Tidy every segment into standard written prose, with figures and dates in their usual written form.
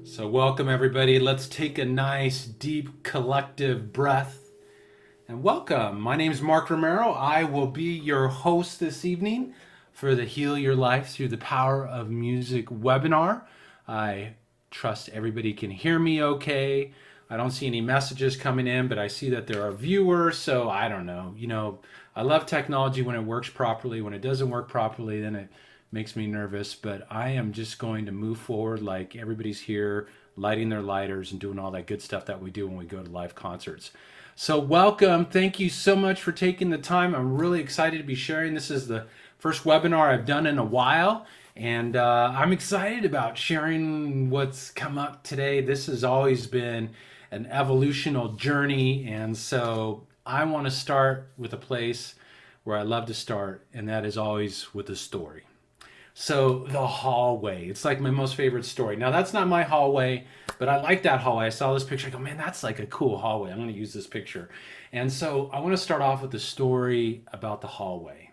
So, welcome everybody. Let's take a nice, deep, collective breath and welcome. My name is Mark Romero. I will be your host this evening for the Heal Your Life Through the Power of Music webinar. I trust everybody can hear me okay. I don't see any messages coming in, but I see that there are viewers, so I don't know. I love technology when it works properly. When it doesn't work properly, then it makes me nervous, but I am just going to move forward like everybody's here, lighting their lighters and doing all that good stuff that we do when we go to live concerts. So, welcome. Thank you so much for taking the time. I'm really excited to be sharing. This is the first webinar I've done in a while, and I'm excited about sharing what's come up today. This has always been an evolutional journey, and so I want to start with a place where I love to start, and that is always with a story. So the hallway, it's like my most favorite story. Now that's not my hallway, but I like that hallway. I saw this picture. I go, man, that's like a cool hallway. I'm going to use this picture. And so I want to start off with the story about the hallway.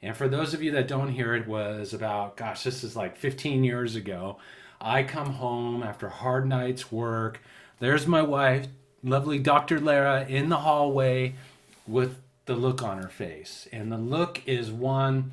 And for those of you that don't hear it, was about, gosh, this is like 15 years ago. I come home after a hard night's work. There's my wife, lovely Dr. Lara, in the hallway with the look on her face. And the look is one,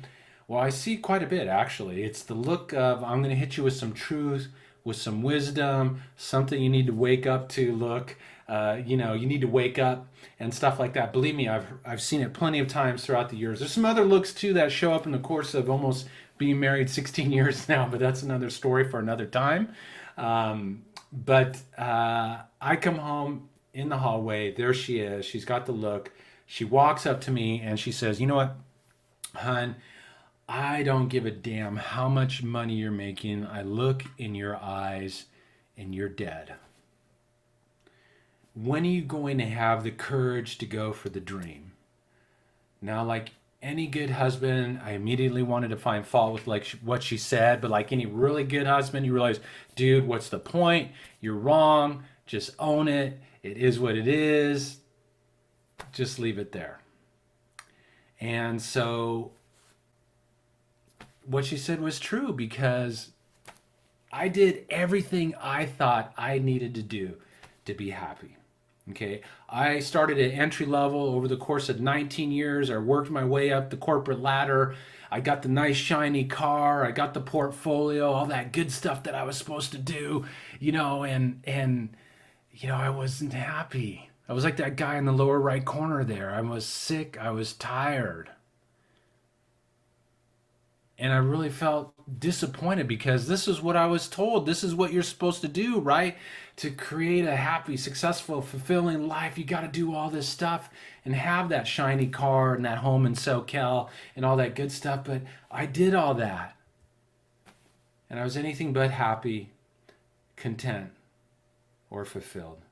well, I see quite a bit actually. It's the look of, I'm going to hit you with some truth, with some wisdom, something you need to wake up to. Look, you need to wake up and stuff like that. Believe me, I've seen it plenty of times throughout the years. There's some other looks too that show up in the course of almost being married 16 years now, but that's another story for another time. But I come home in the hallway. There she is. She's got the look. She walks up to me and she says, "You know what, hon? I don't give a damn how much money you're making. I look in your eyes and you're dead. When are you going to have the courage to go for the dream?" Now, like any good husband, I immediately wanted to find fault with like what she said, but like any really good husband, you realize, dude, what's the point? You're wrong. Just own it. It is what it is. Just leave it there. And so what she said was true because I did everything I thought I needed to do to be happy. Okay, I started at entry level over the course of 19 years. I worked my way up the corporate ladder. I got the nice shiny car. I got the portfolio, all that good stuff that I was supposed to do, and I wasn't happy. I was like that guy in the lower right corner there. I was sick. I was tired. And I really felt disappointed because this is what I was told. This is what you're supposed to do, right? To create a happy, successful, fulfilling life, you got to do all this stuff and have that shiny car and that home in SoCal and all that good stuff. But I did all that. And I was anything but happy, content, or fulfilled.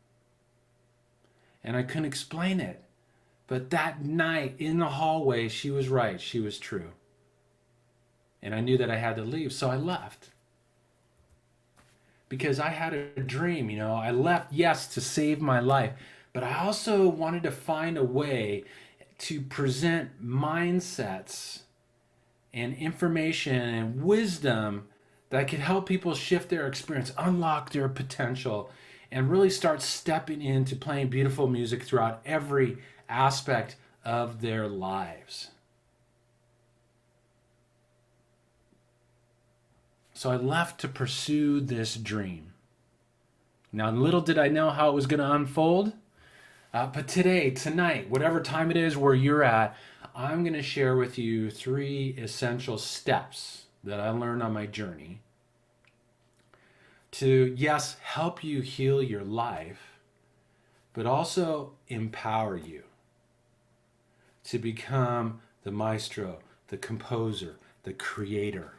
And I couldn't explain it. But that night in the hallway, she was right. She was true. And I knew that I had to leave, so I left. Because I had a dream, I left, yes, to save my life, but I also wanted to find a way to present mindsets and information and wisdom that could help people shift their experience, unlock their potential, and really start stepping into playing beautiful music throughout every aspect of their lives. So I left to pursue this dream. Now, little did I know how it was going to unfold. But today, tonight, whatever time it is where you're at, I'm going to share with you 3 essential steps that I learned on my journey to, yes, help you heal your life, but also empower you to become the maestro, the composer, the creator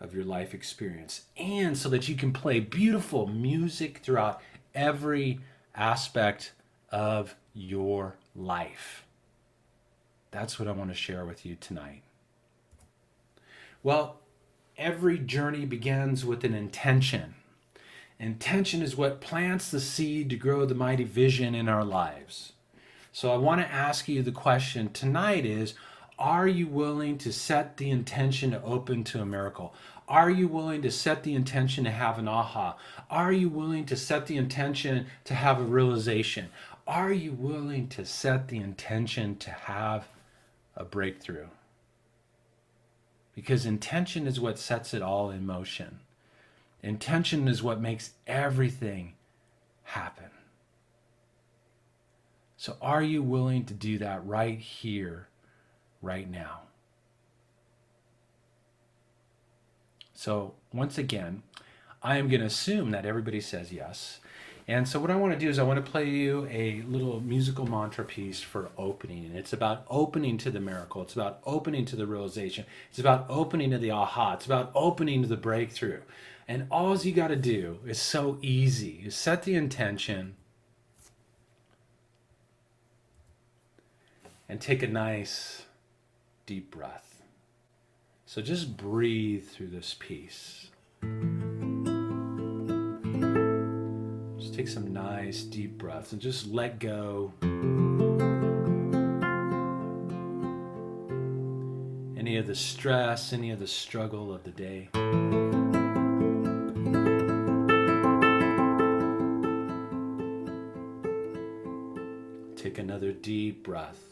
of your life experience, and so that you can play beautiful music throughout every aspect of your life. That's what I want to share with you tonight. Well, every journey begins with an intention. Intention is what plants the seed to grow the mighty vision in our lives. So I want to ask you the question tonight is, are you willing to set the intention to open to a miracle? Are you willing to set the intention to have an aha? Are you willing to set the intention to have a realization? Are you willing to set the intention to have a breakthrough? Because intention is what sets it all in motion. Intention is what makes everything happen. So are you willing to do that right here, right now? So once again, I am going to assume that everybody says yes. And so what I want to do is I want to play you a little musical mantra piece for opening. And it's about opening to the miracle. It's about opening to the realization. It's about opening to the aha. It's about opening to the breakthrough. And all you got to do is so easy. You set the intention and take a nice deep breath. So just breathe through this piece. Just take some nice deep breaths and just let go any of the stress, any of the struggle of the day. Take another deep breath.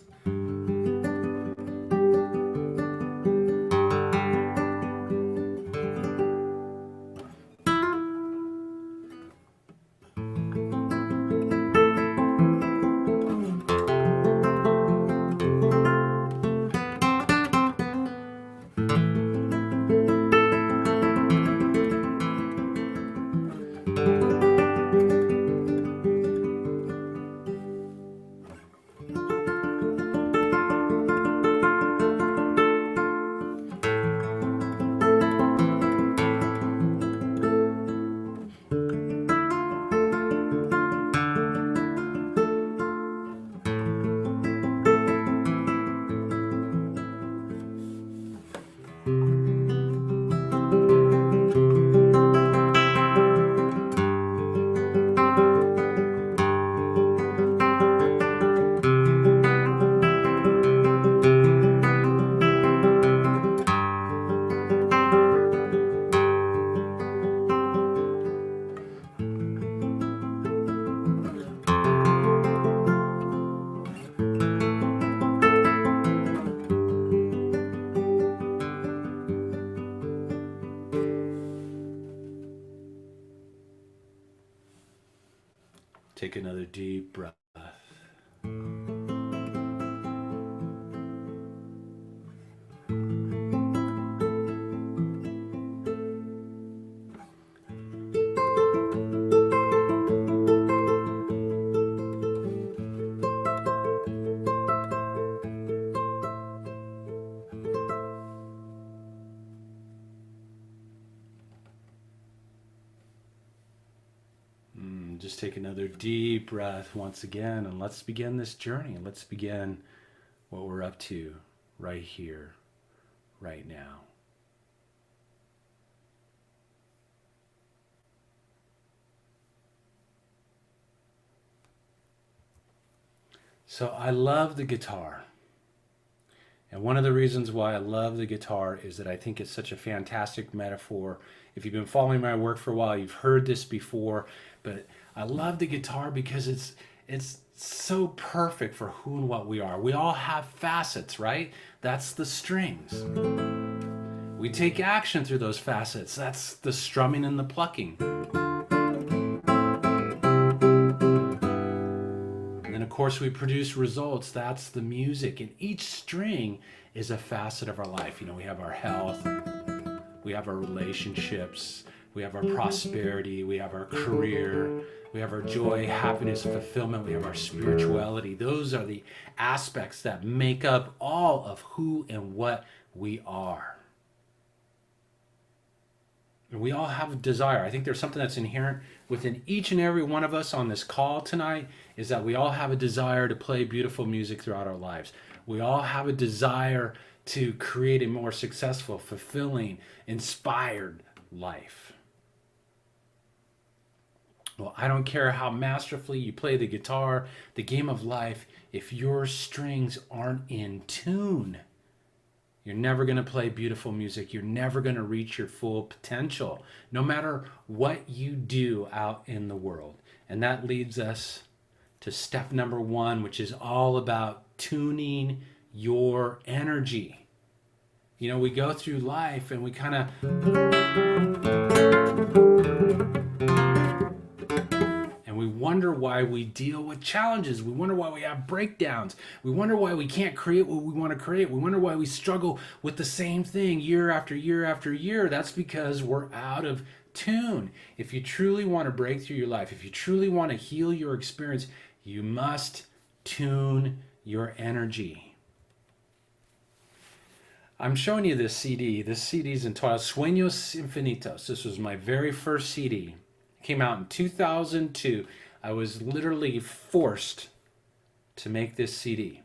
Take another deep breath. Just take another deep breath once again, and let's begin this journey. Let's begin what we're up to right here, right now. So I love the guitar. And one of the reasons why I love the guitar is that I think it's such a fantastic metaphor. If you've been following my work for a while, you've heard this before, but I love the guitar because it's so perfect for who and what we are. We all have facets, right? That's the strings. We take action through those facets. That's the strumming and the plucking. Of course, we produce results. That's the music. And each string is a facet of our life. You know, we have our health, we have our relationships, we have our prosperity, we have our career, we have our joy, happiness, fulfillment, we have our spirituality. Those are the aspects that make up all of who and what we are. And we all have a desire. I think there's something that's inherent within each and every one of us on this call tonight, is that we all have a desire to play beautiful music throughout our lives. We all have a desire to create a more successful, fulfilling, inspired life. Well, I don't care how masterfully you play the guitar, the game of life, if your strings aren't in tune, You're never going to play beautiful music. You're never going to reach your full potential, no matter what you do out in the world. And that leads us to step number one, which is all about tuning your energy. You know, we go through life and we kind of and we wonder why we deal with challenges. We wonder why we have breakdowns. We wonder why we can't create what we want to create. We wonder why we struggle with the same thing year after year after year. That's because we're out of tune. If you truly want to break through your life, if you truly want to heal your experience, you must tune your energy. I'm showing you this CD. This CD is entitled Sueños Infinitos. This was my very first CD. It came out in 2002. I was literally forced to make this CD.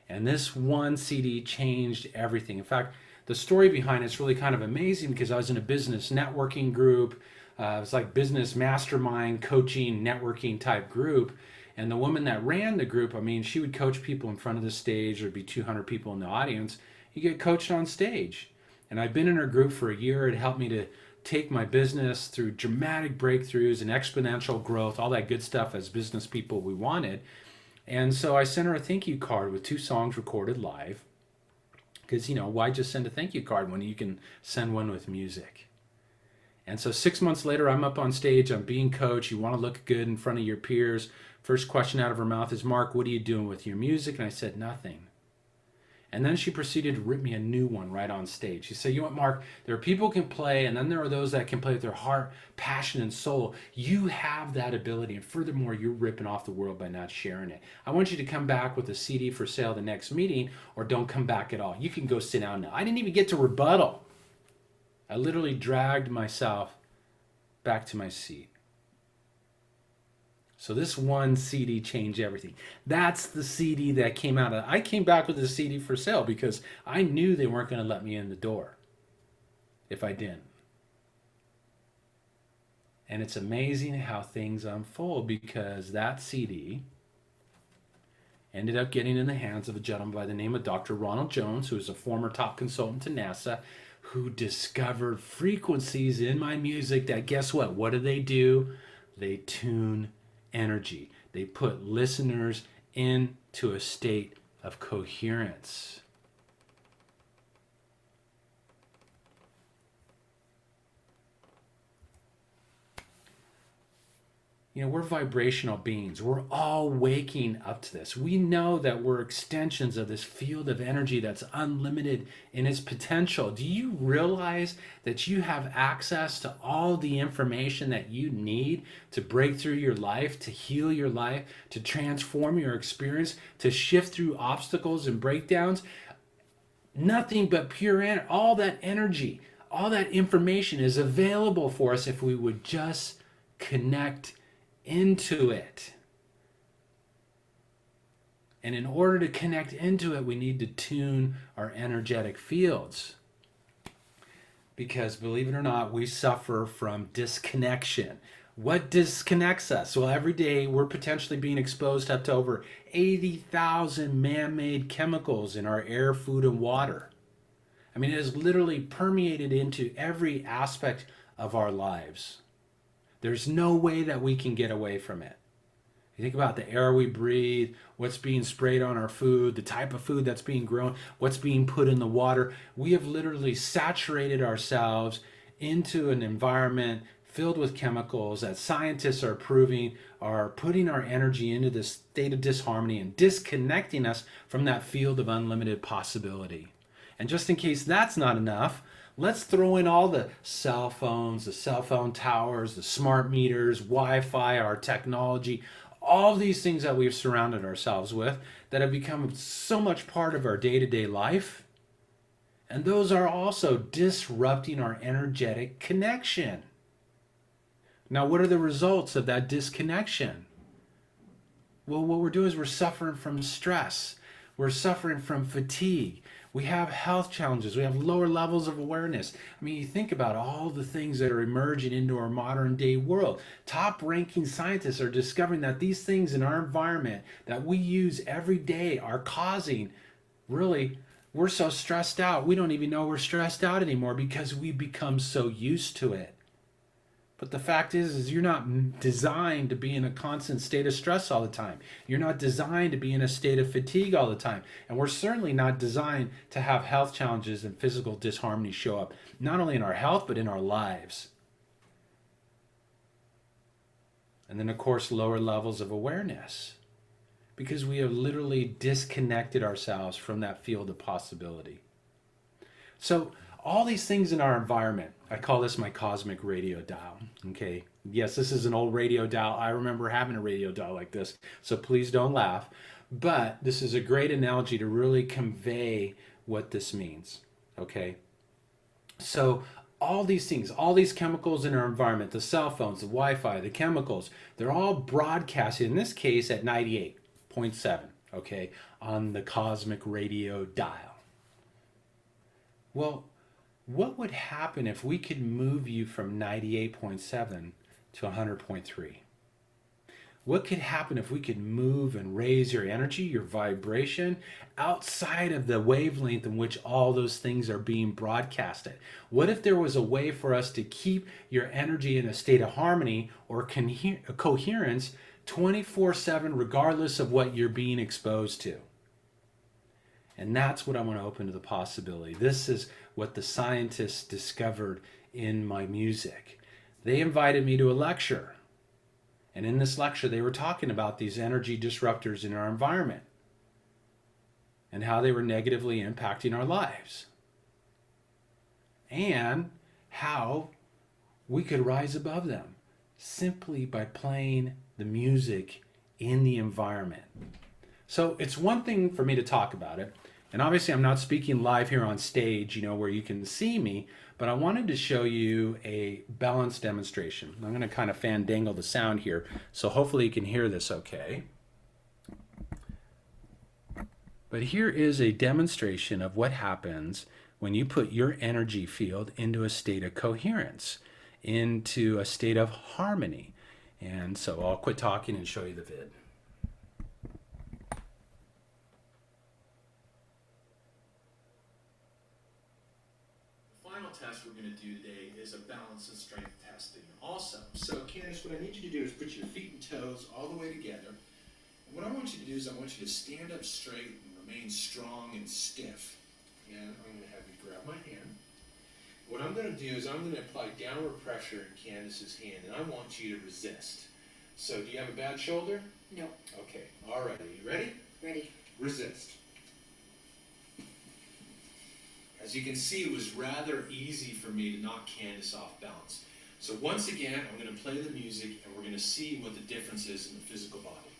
And this one CD changed everything. In fact, the story behind it's really kind of amazing because I was in a business networking group. It was like business mastermind, coaching, networking type group. And the woman that ran the group, I mean, she would coach people in front of the stage. There'd be 200 people in the audience. You get coached on stage. And I've been in her group for a year. It helped me to take my business through dramatic breakthroughs and exponential growth, all that good stuff as business people we wanted. And so I sent her a thank you card with 2 songs recorded live. Because, you know, why just send a thank you card when you can send one with music? And so 6 months later, I'm up on stage. I'm being coached. You want to look good in front of your peers. First question out of her mouth is, Mark, what are you doing with your music? And I said, nothing. And then she proceeded to rip me a new one right on stage. She said, you know what, Mark, there are people who can play, and then there are those that can play with their heart, passion, and soul. You have that ability, and furthermore, you're ripping off the world by not sharing it. I want you to come back with a CD for sale the next meeting, or don't come back at all. You can go sit down now. I didn't even get to rebuttal. I literally dragged myself back to my seat. So this one CD changed everything. That's the CD that came out of. I came back with the CD for sale because I knew they weren't going to let me in the door if I didn't. And it's amazing how things unfold because that CD ended up getting in the hands of a gentleman by the name of Dr. Ronald Jones, who is a former top consultant to NASA, who discovered frequencies in my music that, guess what? What do? They tune energy. They put listeners into a state of coherence. You know, we're vibrational beings. We're all waking up to this. We know that we're extensions of this field of energy that's unlimited in its potential. Do you realize that you have access to all the information that you need to break through your life, to heal your life, to transform your experience, to shift through obstacles and breakdowns? Nothing but pure energy. All that energy, all that information is available for us if we would just connect into it. And in order to connect into it, we need to tune our energetic fields. Because believe it or not, we suffer from disconnection. What disconnects us? Well, every day we're potentially being exposed up to over 80,000 man-made chemicals in our air, food, and water. I mean, it has literally permeated into every aspect of our lives. There's no way that we can get away from it. You think about the air we breathe, what's being sprayed on our food, the type of food that's being grown, what's being put in the water. We have literally saturated ourselves into an environment filled with chemicals that scientists are proving are putting our energy into this state of disharmony and disconnecting us from that field of unlimited possibility. And just in case that's not enough, let's throw in all the cell phones, the cell phone towers, the smart meters, Wi-Fi, our technology, all these things that we've surrounded ourselves with that have become so much part of our day-to-day life. And those are also disrupting our energetic connection. Now, what are the results of that disconnection? Well, what we're doing is we're suffering from stress. We're suffering from fatigue. We have health challenges. We have lower levels of awareness. I mean, you think about all the things that are emerging into our modern day world. Top-ranking scientists are discovering that these things in our environment that we use every day are causing really We're so stressed out, we don't even know we're stressed out anymore because we become so used to it. But the fact is you're not designed to be in a constant state of stress all the time. You're not designed to be in a state of fatigue all the time. And we're certainly not designed to have health challenges and physical disharmony show up, not only in our health, but in our lives. And then, of course, lower levels of awareness, because we have literally disconnected ourselves from that field of possibility. So all these things in our environment, I call this my cosmic radio dial. Okay. Yes, this is an old radio dial. I remember having a radio dial like this, so please don't laugh. But this is a great analogy to really convey what this means. Okay. So all these things, all these chemicals in our environment, the cell phones, the Wi-Fi, the chemicals, they're all broadcasted, in this case at 98.7, okay, on the cosmic radio dial. Well, what would happen if we could move you from 98.7 to 100.3? What could happen if we could move and raise your energy, your vibration, outside of the wavelength in which all those things are being broadcasted? What if there was a way for us to keep your energy in a state of harmony or coherence 24/7, regardless of what you're being exposed to? And that's what I want to open to the possibility. This is what the scientists discovered in my music. They invited me to a lecture. And in this lecture, they were talking about these energy disruptors in our environment and how they were negatively impacting our lives. And how we could rise above them simply by playing the music in the environment. So it's one thing for me to talk about it. And obviously I'm not speaking live here on stage, where you can see me, but I wanted to show you a balance demonstration. I'm going to kind of fandangle the sound here, so hopefully you can hear this okay. But here is a demonstration of what happens when you put your energy field into a state of coherence, into a state of harmony. And so I'll quit talking and show you the vid. Test we're going to do today is a balance and strength testing also. So Candace, what I need you to do is put your feet and toes all the way together. And what I want you to do is I want you to stand up straight and remain strong and stiff. And I'm going to have you grab my hand. What I'm going to do is I'm going to apply downward pressure in Candace's hand, and I want you to resist. So do you have a bad shoulder? No. Okay. All right. Are you ready? Ready. Resist. As you can see, it was rather easy for me to knock Candace off balance. So once again, I'm going to play the music and we're going to see what the difference is in the physical body.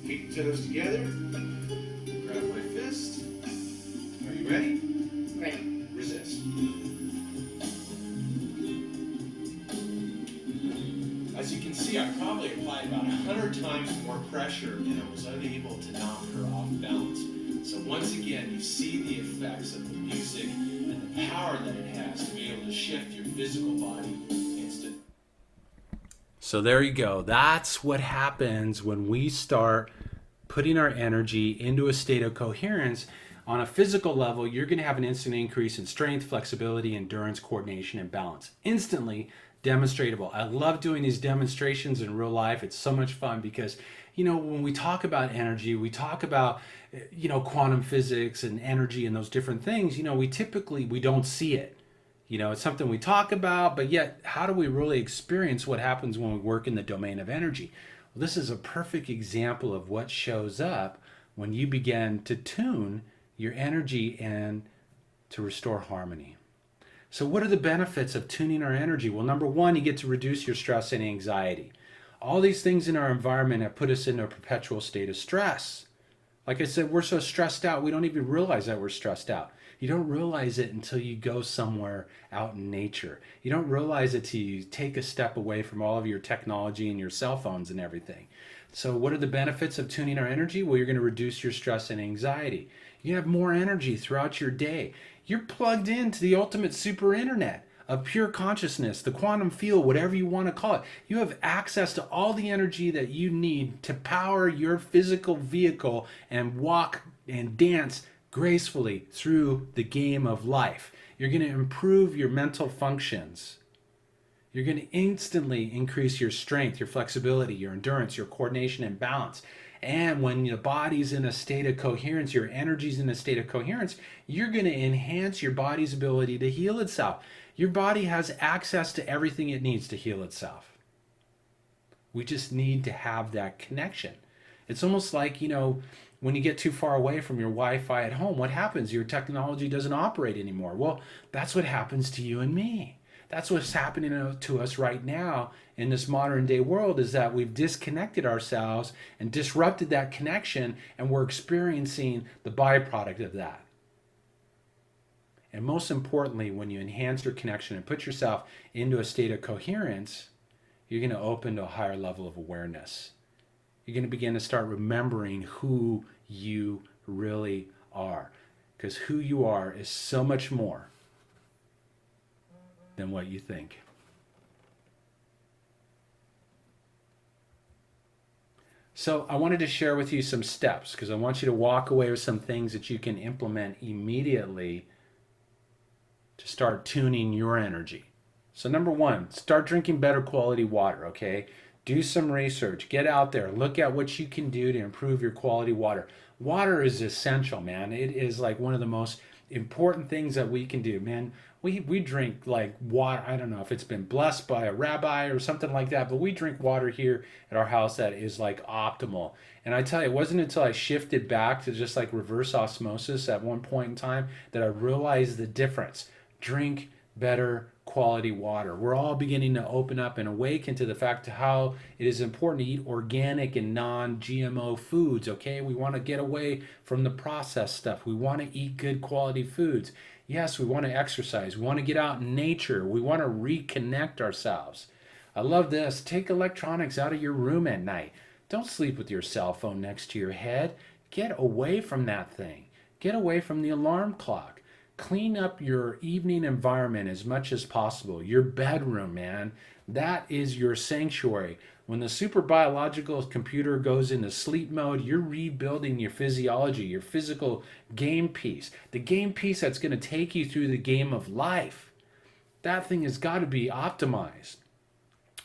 Feet and toes together. Grab my fist. Are you ready? Ready. Resist. As you can see, I probably applied about 100 times more pressure and I was unable to knock her off balance. So once again, you see the effects of the music and the power that it has to be able to shift your physical body instantly. So there you go. That's what happens when we start putting our energy into a state of coherence. On a physical level, you're going to have an instant increase in strength, flexibility, endurance, coordination, and balance. Instantly demonstratable. I love doing these demonstrations in real life. It's so much fun because when we talk about energy, we talk about, quantum physics and energy and those different things, we don't see it. It's something we talk about, but yet how do we really experience what happens when we work in the domain of energy? Well, this is a perfect example of what shows up when you begin to tune your energy and to restore harmony. So what are the benefits of tuning our energy? Well, number one, you get to reduce your stress and anxiety. All these things in our environment have put us into a perpetual state of stress. Like I said, we're so stressed out, we don't even realize that we're stressed out. You don't realize it until you go somewhere out in nature. You don't realize it till you take a step away from all of your technology and your cell phones and everything. So what are the benefits of tuning our energy? Well, you're going to reduce your stress and anxiety. You have more energy throughout your day. You're plugged into the ultimate super internet of pure consciousness, the quantum field, whatever you want to call it. You have access to all the energy that you need to power your physical vehicle and walk and dance gracefully through the game of life. You're going to improve your mental functions. You're going to instantly increase your strength, your flexibility, your endurance, your coordination and balance. And when the body's in a state of coherence, your energy's in a state of coherence, you're going to enhance your body's ability to heal itself. Your body has access to everything it needs to heal itself. We just need to have that connection. It's almost like, when you get too far away from your Wi-Fi at home, what happens? Your technology doesn't operate anymore. Well, that's what happens to you and me. That's what's happening to us right now in this modern day world, is that we've disconnected ourselves and disrupted that connection, and we're experiencing the byproduct of that. And most importantly, when you enhance your connection and put yourself into a state of coherence, you're going to open to a higher level of awareness. You're going to begin to start remembering who you really are, because who you are is so much more than what you think. So I wanted to share with you some steps, because I want you to walk away with some things that you can implement immediately to start tuning your energy. So number one, start drinking better quality water, okay? Do some research, get out there, look at what you can do to improve your quality water. Water is essential, man. It is like one of the most important things that we can do, man. We drink like water. I don't know if it's been blessed by a rabbi or something like that, but we drink water here at our house that is like optimal. And I tell you, it wasn't until I shifted back to just like reverse osmosis at one point in time that I realized the difference. Drink better quality water. We're all beginning to open up and awaken to the fact of how it is important to eat organic and non-GMO foods, okay? We want to get away from the processed stuff. We want to eat good quality foods. Yes, we want to exercise. We want to get out in nature. We want to reconnect ourselves. I love this. Take electronics out of your room at night. Don't sleep with your cell phone next to your head. Get away from that thing. Get away from the alarm clock. Clean up your evening environment as much as possible. Your bedroom, man. That is your sanctuary. When the super biological computer goes into sleep mode, you're rebuilding your physiology, your physical game piece. The game piece that's going to take you through the game of life. That thing has got to be optimized.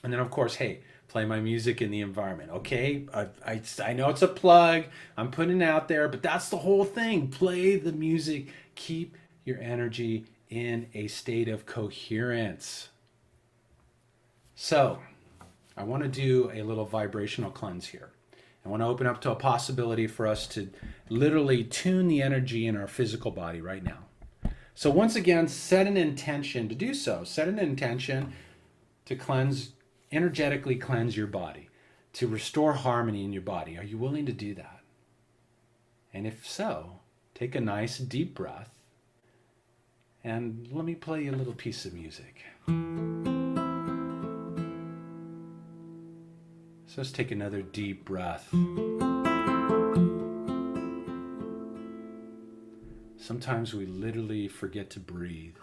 And then, of course, hey, play my music in the environment, okay? I know it's a plug. I'm putting it out there, but that's the whole thing. Play the music. Keep your energy in a state of coherence. So, I want to do a little vibrational cleanse here. I want to open up to a possibility for us to literally tune the energy in our physical body right now. So once again, set an intention to do so. Set an intention to cleanse, energetically cleanse your body, to restore harmony in your body. Are you willing to do that? And if so, take a nice deep breath and let me play you a little piece of music. So let's take another deep breath. Sometimes we literally forget to breathe.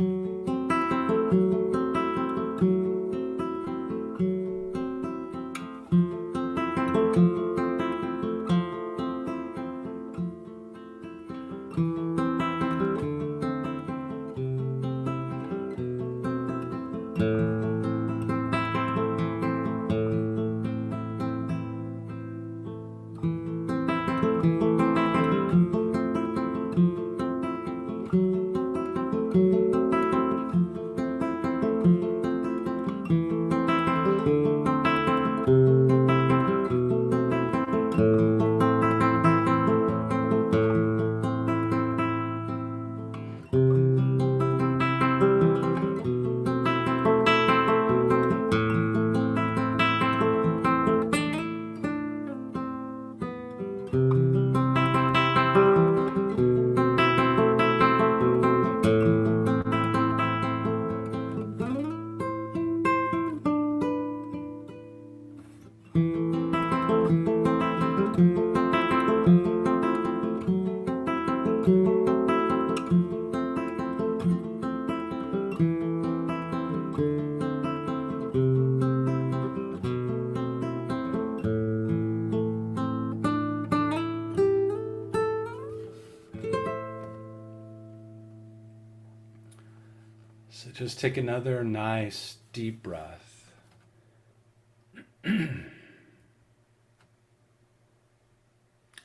Just take another nice deep breath.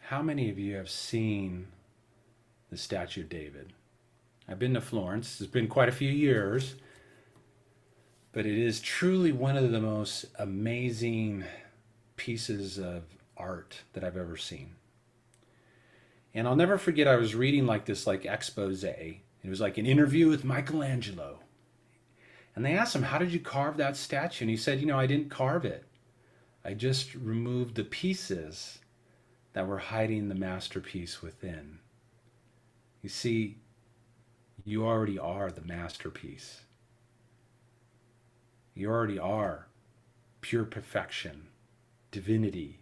How many of you have seen the statue of David? I've been to Florence. It's been quite a few years, but it is truly one of the most amazing pieces of art that I've ever seen. And I'll never forget, I was reading this expose. It was like an interview with Michelangelo. And they asked him, how did you carve that statue? And he said, I didn't carve it. I just removed the pieces that were hiding the masterpiece within. You see, you already are the masterpiece. You already are pure perfection, divinity,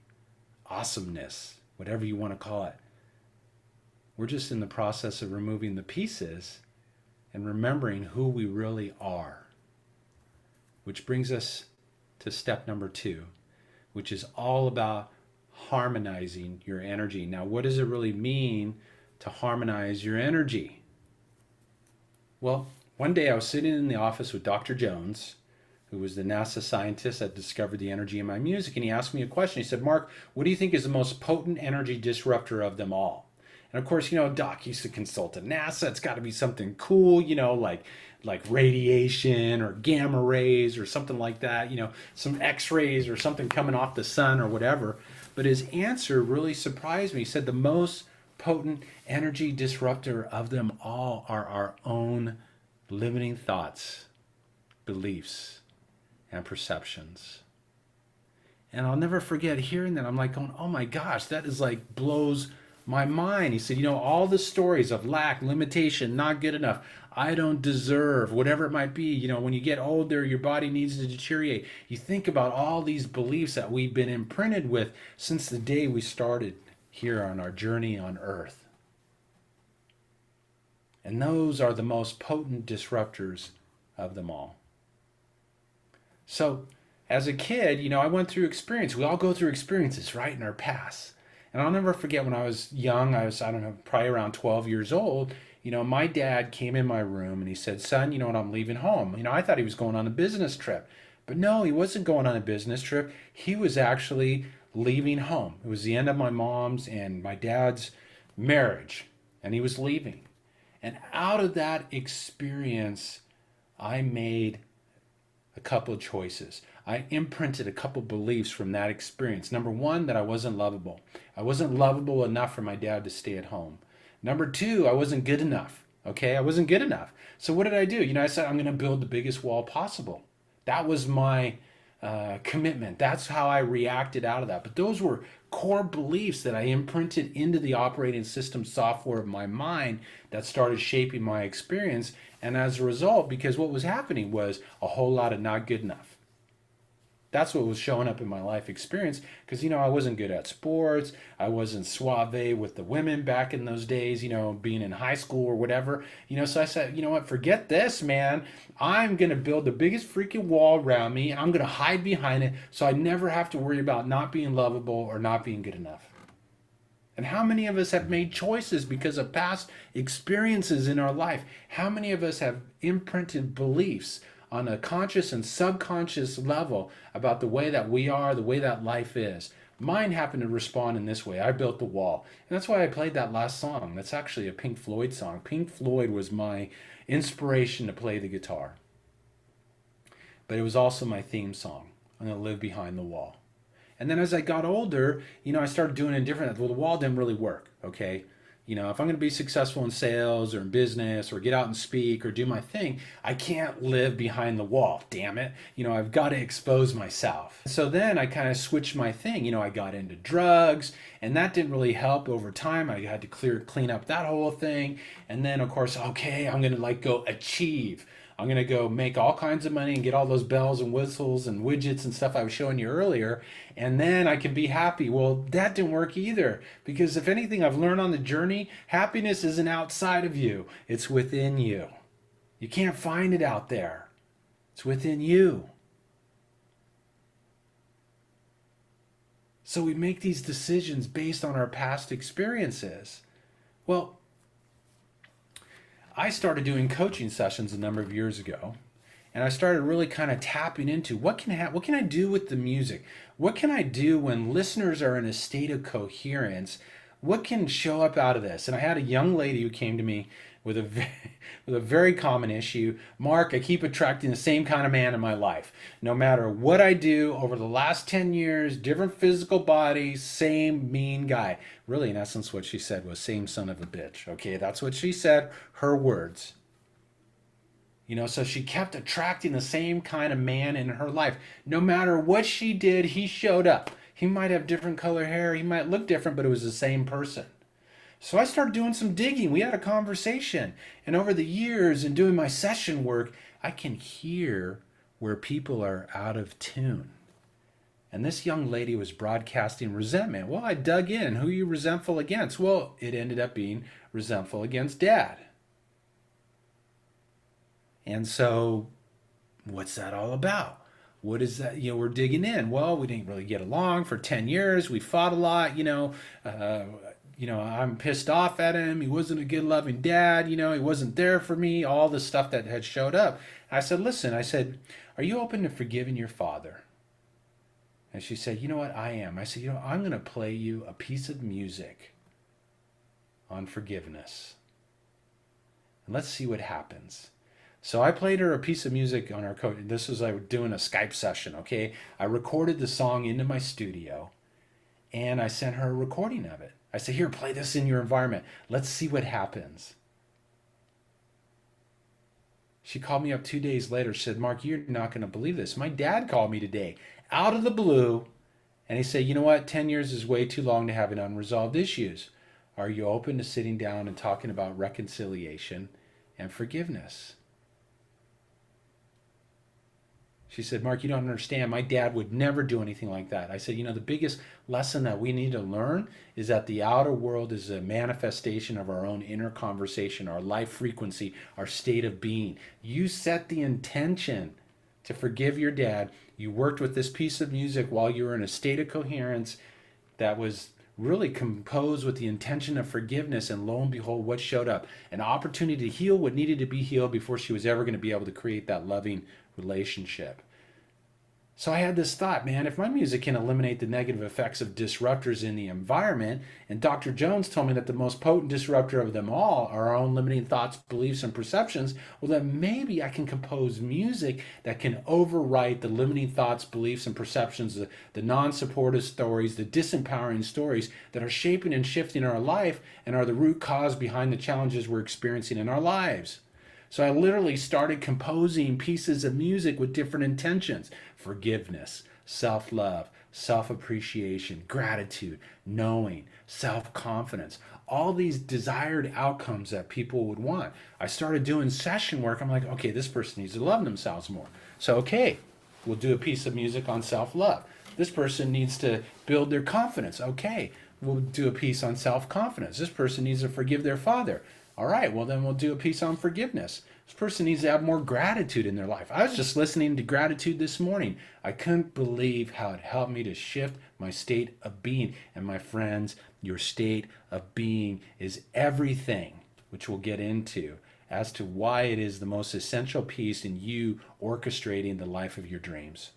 awesomeness, whatever you want to call it. We're just in the process of removing the pieces and remembering who we really are. Which brings us to step number 2, which is all about harmonizing your energy. Now, what does it really mean to harmonize your energy? Well, one day I was sitting in the office with Dr. Jones, who was the NASA scientist that discovered the energy in my music, and he asked me a question. He said, Mark, what do you think is the most potent energy disruptor of them all? And of course, Doc used to consult at NASA. It's got to be something cool, like radiation or gamma rays or something like that, some X-rays or something coming off the sun or whatever. But his answer really surprised me. He said the most potent energy disruptor of them all are our own limiting thoughts, beliefs, and perceptions. And I'll never forget hearing that. I'm like going, oh my gosh, that is blows my mind. He said, all the stories of lack, limitation, not good enough, I don't deserve, whatever it might be. When you get older, your body needs to deteriorate. You think about all these beliefs that we've been imprinted with since the day we started here on our journey on Earth. And those are the most potent disruptors of them all. So, as a kid, I went through experience. We all go through experiences, right, in our past. And I'll never forget when I was young, I don't know, probably around 12 years old, my dad came in my room and he said, son, you know what, I'm leaving home. I thought he was going on a business trip. But no, he wasn't going on a business trip. He was actually leaving home. It was the end of my mom's and my dad's marriage, and he was leaving. And out of that experience, I made a couple of choices. I imprinted a couple beliefs from that experience. Number one, that I wasn't lovable. I wasn't lovable enough for my dad to stay at home. Number two, I wasn't good enough. Okay, I wasn't good enough. So what did I do? I said, I'm going to build the biggest wall possible. That was my commitment. That's how I reacted out of that. But those were core beliefs that I imprinted into the operating system software of my mind that started shaping my experience. And as a result, because what was happening was a whole lot of not good enough. That's what was showing up in my life experience because, I wasn't good at sports. I wasn't suave with the women back in those days, being in high school or whatever. So I said, you know what, forget this, man. I'm going to build the biggest freaking wall around me and I'm going to hide behind it so I never have to worry about not being lovable or not being good enough. And how many of us have made choices because of past experiences in our life? How many of us have imprinted beliefs on a conscious and subconscious level about the way that we are, the way that life is? Mine happened to respond in this way. I built the wall. And that's why I played that last song. That's actually a Pink Floyd song. Pink Floyd was my inspiration to play the guitar. But it was also my theme song. I'm going to live behind the wall. And then as I got older, I started doing it different. Well, the wall didn't really work, okay? If I'm going to be successful in sales or in business or get out and speak or do my thing, I can't live behind the wall, damn it. I've got to expose myself. So then I kind of switched my thing. I got into drugs and that didn't really help over time. I had to clean up that whole thing. And then of course, okay, I'm going to go achieve. I'm going to go make all kinds of money and get all those bells and whistles and widgets and stuff I was showing you earlier. And then I can be happy. Well, that didn't work either. Because if anything I've learned on the journey, happiness isn't outside of you. It's within you. You can't find it out there. It's within you. So we make these decisions based on our past experiences. Well, I started doing coaching sessions a number of years ago, and I started really kind of tapping into what can I do with the music? What can I do when listeners are in a state of coherence? What can show up out of this? And I had a young lady who came to me with with a very common issue. Mark, I keep attracting the same kind of man in my life. No matter what I do over the last 10 years, different physical body, same mean guy. Really, in essence, what she said was same son of a bitch. Okay, that's what she said, her words. So she kept attracting the same kind of man in her life. No matter what she did, he showed up. He might have different color hair, he might look different, but it was the same person. So I started doing some digging. We had a conversation. And over the years and doing my session work, I can hear where people are out of tune. And this young lady was broadcasting resentment. Well, I dug in. Who are you resentful against? Well, it ended up being resentful against dad. And so, what's that all about? What is that? We're digging in. Well, we didn't really get along for 10 years. We fought a lot. I'm pissed off at him. He wasn't a good, loving dad. He wasn't there for me. All the stuff that had showed up. I said, listen, are you open to forgiving your father? And she said, you know what? I am. I said, I'm going to play you a piece of music on forgiveness. And let's see what happens. So I played her a piece of music on our coach. This was like doing a Skype session, okay? I recorded the song into my studio, and I sent her a recording of it. I said, here, play this in your environment. Let's see what happens. She called me up 2 days later. She said, Mark, you're not going to believe this. My dad called me today, out of the blue, and he said, you know what? 10 years is way too long to have an unresolved issues. Are you open to sitting down and talking about reconciliation and forgiveness? She said, Mark, you don't understand. My dad would never do anything like that. I said, the biggest lesson that we need to learn is that the outer world is a manifestation of our own inner conversation, our life frequency, our state of being. You set the intention to forgive your dad. You worked with this piece of music while you were in a state of coherence that was really composed with the intention of forgiveness, and lo and behold, what showed up? An opportunity to heal what needed to be healed before she was ever going to be able to create that loving relationship. So I had this thought, man, if my music can eliminate the negative effects of disruptors in the environment, and Dr. Jones told me that the most potent disruptor of them all are our own limiting thoughts, beliefs, and perceptions, well, then maybe I can compose music that can overwrite the limiting thoughts, beliefs, and perceptions, the non-supportive stories, the disempowering stories that are shaping and shifting our life and are the root cause behind the challenges we're experiencing in our lives. So I literally started composing pieces of music with different intentions: forgiveness, self-love, self-appreciation, gratitude, knowing, self-confidence, all these desired outcomes that people would want. I started doing session work. I'm like, okay, this person needs to love themselves more. So, okay, we'll do a piece of music on self-love. This person needs to build their confidence. Okay, we'll do a piece on self-confidence. This person needs to forgive their father. All right, well, then we'll do a piece on forgiveness. This person needs to have more gratitude in their life. I was just listening to gratitude this morning. I couldn't believe how it helped me to shift my state of being. And my friends, your state of being is everything, which we'll get into, as to why it is the most essential piece in you orchestrating the life of your dreams.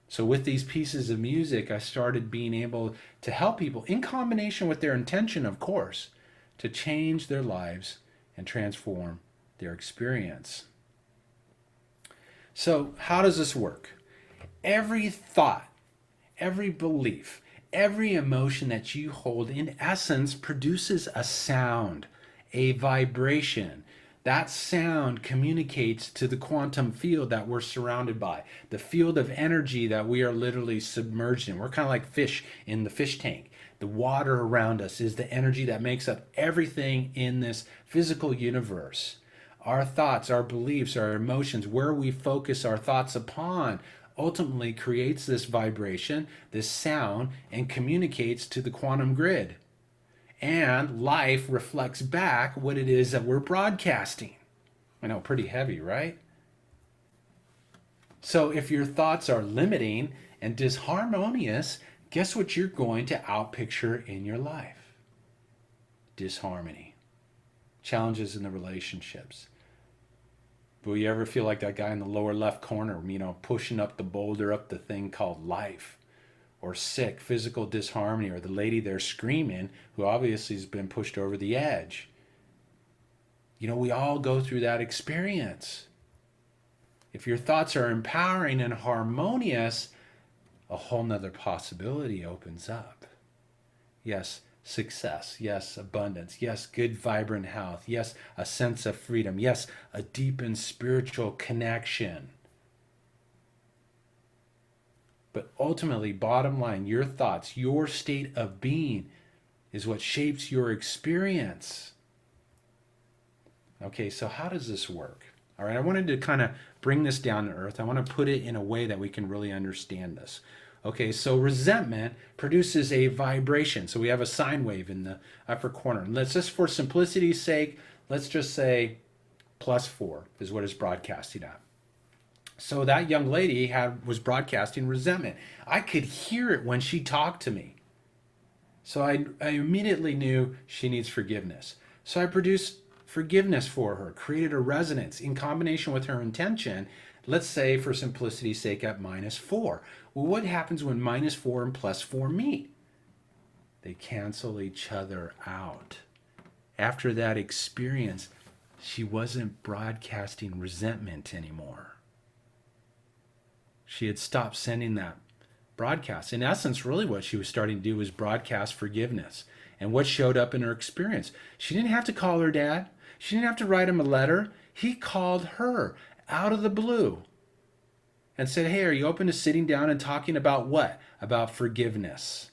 So with these pieces of music, I started being able to help people, in combination with their intention, of course, to change their lives and transform their experience. So how does this work? Every thought, every belief, every emotion that you hold, in essence, produces a sound, a vibration. That sound communicates to the quantum field that we're surrounded by, the field of energy that we are literally submerged in. We're kind of like fish in the fish tank. The water around us is the energy that makes up everything in this physical universe. Our thoughts, our beliefs, our emotions, where we focus our thoughts upon, ultimately creates this vibration, this sound, and communicates to the quantum grid. And life reflects back what it is that we're broadcasting. I know, pretty heavy, right? So if your thoughts are limiting and disharmonious, guess what you're going to outpicture in your life? Disharmony. challenges in the relationships. Will you ever feel like that guy in the lower left corner, pushing up the boulder, up the thing called life? Or sick, physical disharmony, or the lady there screaming who obviously has been pushed over the edge. We all go through that experience. If your thoughts are empowering and harmonious, a whole nother possibility opens up. Yes, success. Yes, abundance. Yes, good, vibrant health. Yes, a sense of freedom. Yes, a deepened spiritual connection. But ultimately, bottom line, your thoughts, your state of being is what shapes your experience. Okay, so how does this work? All right, I wanted to kind of bring this down to earth. I want to put it in a way that we can really understand this. Okay, so resentment produces a vibration. So we have a sine wave in the upper corner. Let's just, for simplicity's sake, let's just say +4 is what it's broadcasting at. So that young lady was broadcasting resentment. I could hear it when she talked to me. So I immediately knew she needs forgiveness. So I produced forgiveness for her, created a resonance in combination with her intention, let's say for simplicity's sake at -4. Well, what happens when -4 and +4 meet? They cancel each other out. After that experience, she wasn't broadcasting resentment anymore. She had stopped sending that broadcast. In essence, really what she was starting to do was broadcast forgiveness. And what showed up in her experience? She didn't have to call her dad. She didn't have to write him a letter. He called her out of the blue and said, hey, are you open to sitting down and talking about what? About forgiveness.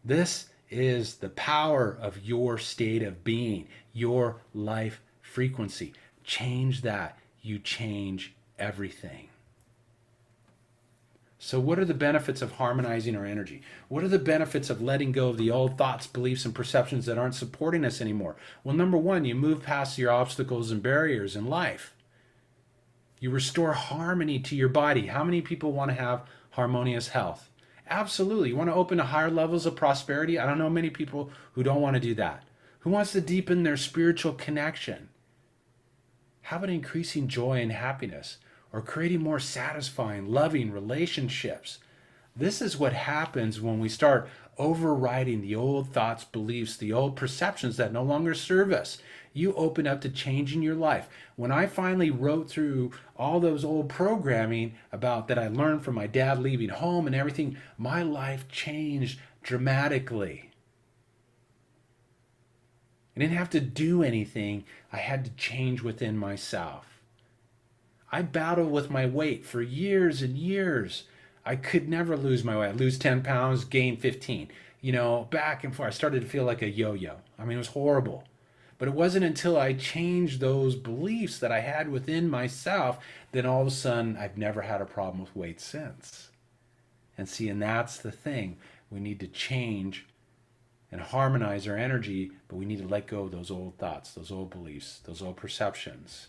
This is the power of your state of being, your life frequency. Change that. You change everything. So what are the benefits of harmonizing our energy? What are the benefits of letting go of the old thoughts, beliefs, and perceptions that aren't supporting us anymore? Well, number one, you move past your obstacles and barriers in life. You restore harmony to your body. How many people want to have harmonious health? Absolutely. You want to open to higher levels of prosperity? I don't know many people who don't want to do that. Who wants to deepen their spiritual connection? How about increasing joy and happiness? Or creating more satisfying, loving relationships? This is what happens when we start overriding the old thoughts, beliefs, the old perceptions that no longer serve us. You open up to changing your life. When I finally wrote through all those old programming about that I learned from my dad leaving home and everything, my life changed dramatically. I didn't have to do anything. I had to change within myself. I battled with my weight for years and years. I could never lose my weight. I'd lose 10 pounds, gain 15. Back and forth. I started to feel like a yo-yo. I mean, it was horrible. But it wasn't until I changed those beliefs that I had within myself that all of a sudden I've never had a problem with weight since. And that's the thing. We need to change and harmonize our energy, but we need to let go of those old thoughts, those old beliefs, those old perceptions.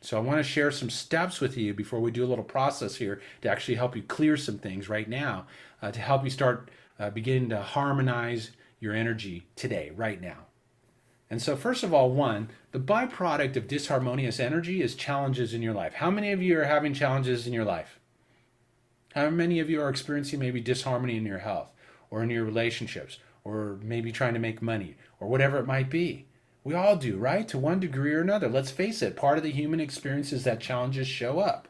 So I want to share some steps with you before we do a little process here to actually help you clear some things right now, to help you start beginning to harmonize your energy today, right now. And so first of all, the byproduct of disharmonious energy is challenges in your life. How many of you are having challenges in your life? How many of you are experiencing maybe disharmony in your health or in your relationships or maybe trying to make money or whatever it might be? We all do, right? To one degree or another. Let's face it, part of the human experience is that challenges show up.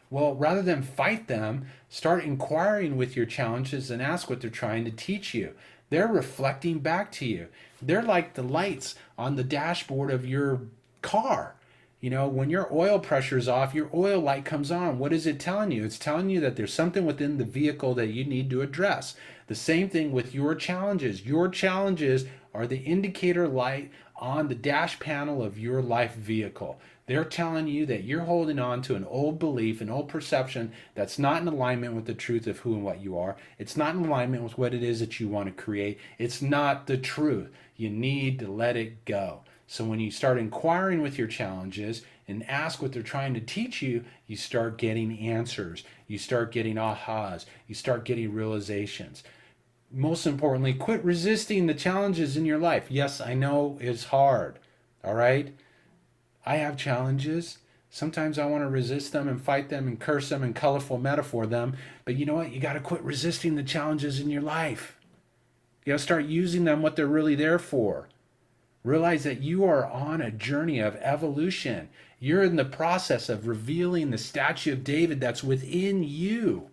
Well, rather than fight them, start inquiring with your challenges and ask what they're trying to teach you. They're reflecting back to you. They're like the lights on the dashboard of your car. When your oil pressure is off, your oil light comes on. What is it telling you? It's telling you that there's something within the vehicle that you need to address. The same thing with your challenges. Your challenges are the indicator light on the dash panel of your life vehicle. They're telling you that you're holding on to an old belief, an old perception that's not in alignment with the truth of who and what you are. It's not in alignment with what it is that you want to create. It's not the truth. You need to let it go. So when you start inquiring with your challenges and ask what they're trying to teach you, you start getting answers. You start getting ahas. You start getting realizations. Most importantly, quit resisting the challenges in your life. Yes, I know it's hard. All right? I have challenges. Sometimes I want to resist them and fight them and curse them and colorful metaphor them. But you know what? You got to quit resisting the challenges in your life. You got to start using them what they're really there for. Realize that you are on a journey of evolution. You're in the process of revealing the statue of David that's within you.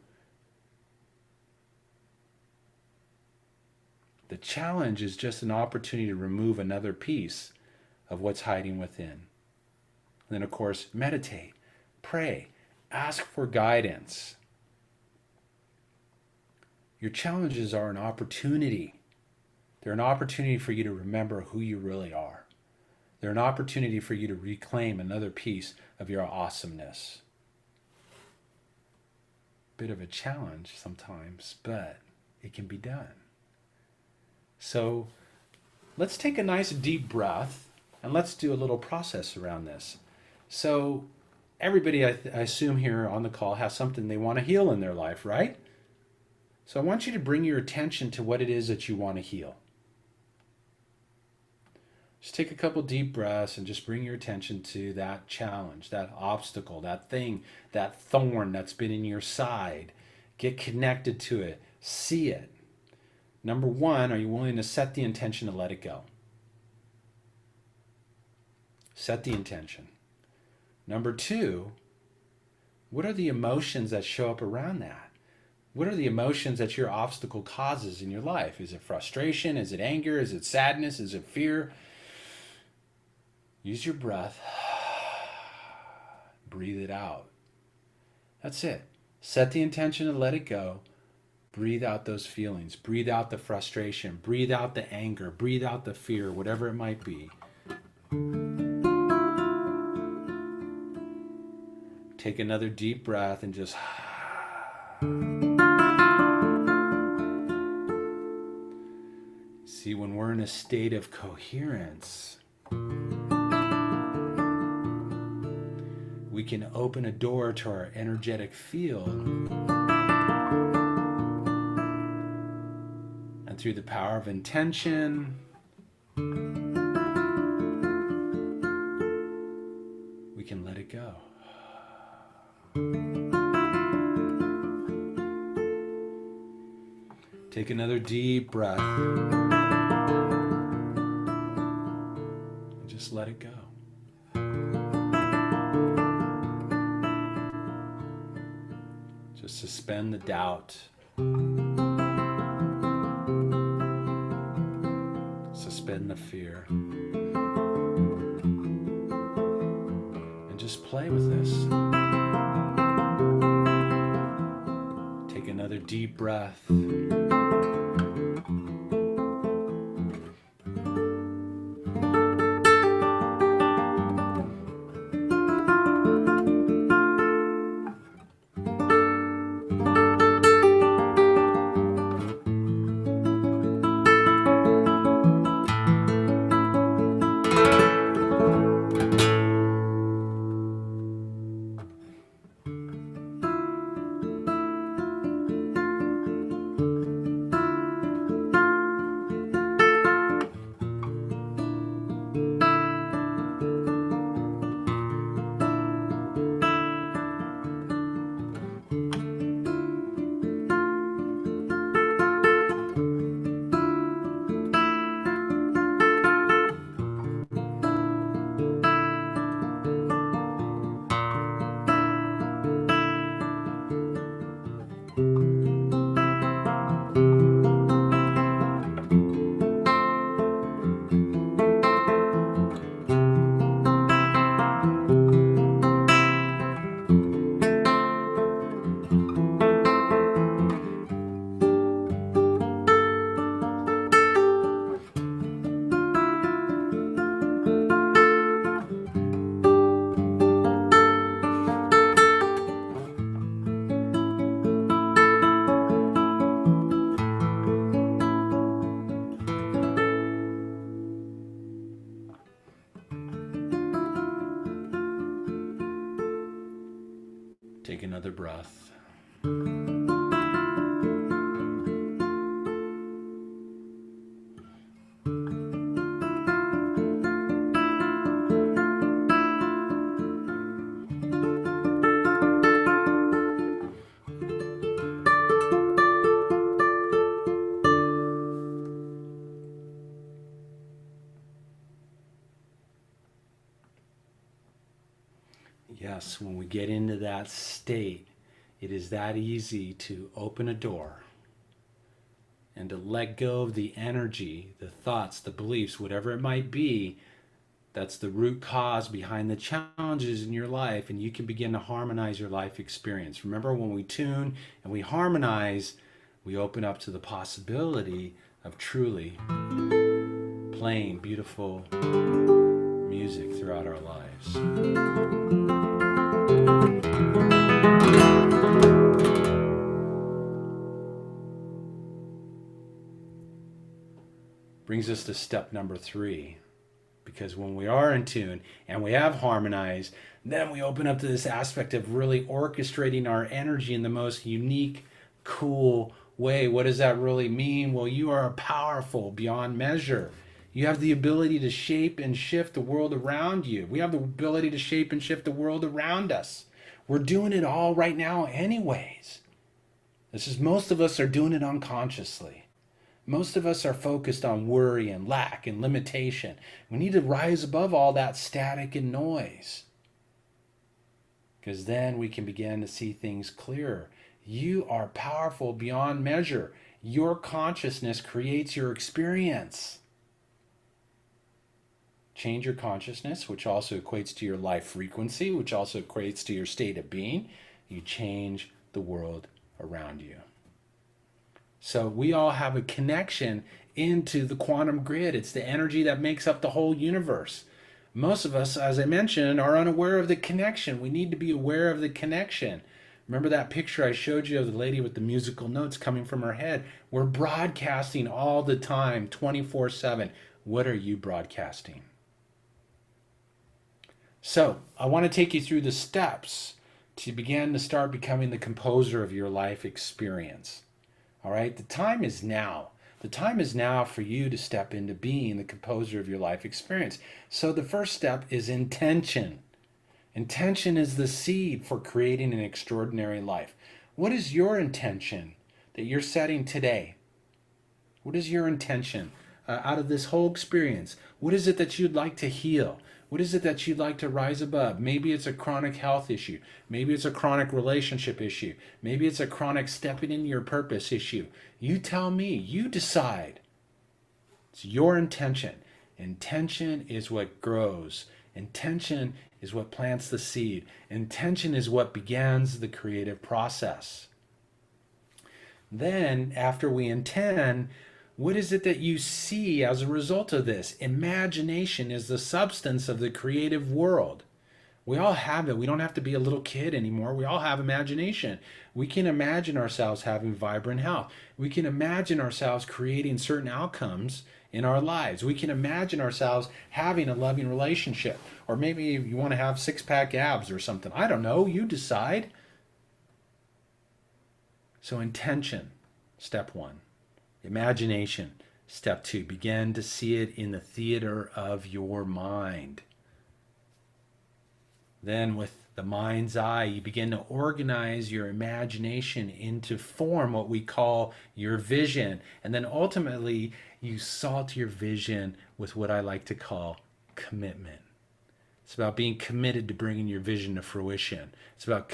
The challenge is just an opportunity to remove another piece of what's hiding within. And then, of course, meditate, pray, ask for guidance. Your challenges are an opportunity. They're an opportunity for you to remember who you really are. They're an opportunity for you to reclaim another piece of your awesomeness. Bit of a challenge sometimes, but it can be done. So let's take a nice deep breath and let's do a little process around this. So everybody, I assume here on the call, has something they want to heal in their life, right? So I want you to bring your attention to what it is that you want to heal. Just take a couple deep breaths and just bring your attention to that challenge, that obstacle, that thing, that thorn that's been in your side. Get connected to it. See it. Number one, are you willing to set the intention to let it go? Set the intention. Number two, what are the emotions that show up around that? What are the emotions that your obstacle causes in your life? Is it frustration? Is it anger? Is it sadness? Is it fear? Use your breath. Breathe it out. That's it. Set the intention to let it go. Breathe out those feelings. Breathe out the frustration. Breathe out the anger. Breathe out the fear, whatever it might be. Take another deep breath and just... See, when we're in a state of coherence, we can open a door to our energetic field, and through the power of intention, we can let it go. Take another deep breath and just let it go. Just suspend the doubt. Suspend the fear. And just play with this. Take another deep breath. Take another breath. us, when we get into that state, it is that easy to open a door and to let go of the energy, the thoughts, the beliefs, whatever it might be, that's the root cause behind the challenges in your life, and you can begin to harmonize your life experience. Remember, when we tune and we harmonize, we open up to the possibility of truly playing beautiful music throughout our lives. Brings us to step number 3. Because when we are in tune and we have harmonized, then we open up to this aspect of really orchestrating our energy in the most unique, cool way. What does that really mean? Well, you are powerful beyond measure. You have the ability to shape and shift the world around you. We have the ability to shape and shift the world around us. We're doing it all right now anyways. Most of us are doing it unconsciously. Most of us are focused on worry and lack and limitation. We need to rise above all that static and noise, because then we can begin to see things clearer. You are powerful beyond measure. Your consciousness creates your experience. Change your consciousness, which also equates to your life frequency, which also equates to your state of being. You change the world around you. So we all have a connection into the quantum grid. It's the energy that makes up the whole universe. Most of us, as I mentioned, are unaware of the connection. We need to be aware of the connection. Remember that picture I showed you of the lady with the musical notes coming from her head? We're broadcasting all the time, 24/7. What are you broadcasting? So I want to take you through the steps to begin to start becoming the composer of your life experience. All right, the time is now. The time is now for you to step into being the composer of your life experience. So the first step is intention. Intention is the seed for creating an extraordinary life. What is your intention that you're setting today? What is your intention out of this whole experience? What is it that you'd like to heal? What is it that you'd like to rise above? Maybe it's a chronic health issue. Maybe it's a chronic relationship issue. Maybe it's a chronic stepping into your purpose issue. You tell me. You decide. It's your intention. Intention is what grows. Intention is what plants the seed. Intention is what begins the creative process. Then, after we intend, what is it that you see as a result of this? Imagination is the substance of the creative world. We all have it. We don't have to be a little kid anymore. We all have imagination. We can imagine ourselves having vibrant health. We can imagine ourselves creating certain outcomes in our lives. We can imagine ourselves having a loving relationship. Or maybe you want to have six-pack abs or something. I don't know. You decide. So intention, step 1. Imagination, step 2. Begin to see it in the theater of your mind. Then with the mind's eye, you begin to organize your imagination into form, what we call your vision. And then ultimately, you salt your vision with what I like to call commitment. It's about being committed to bringing your vision to fruition. It's about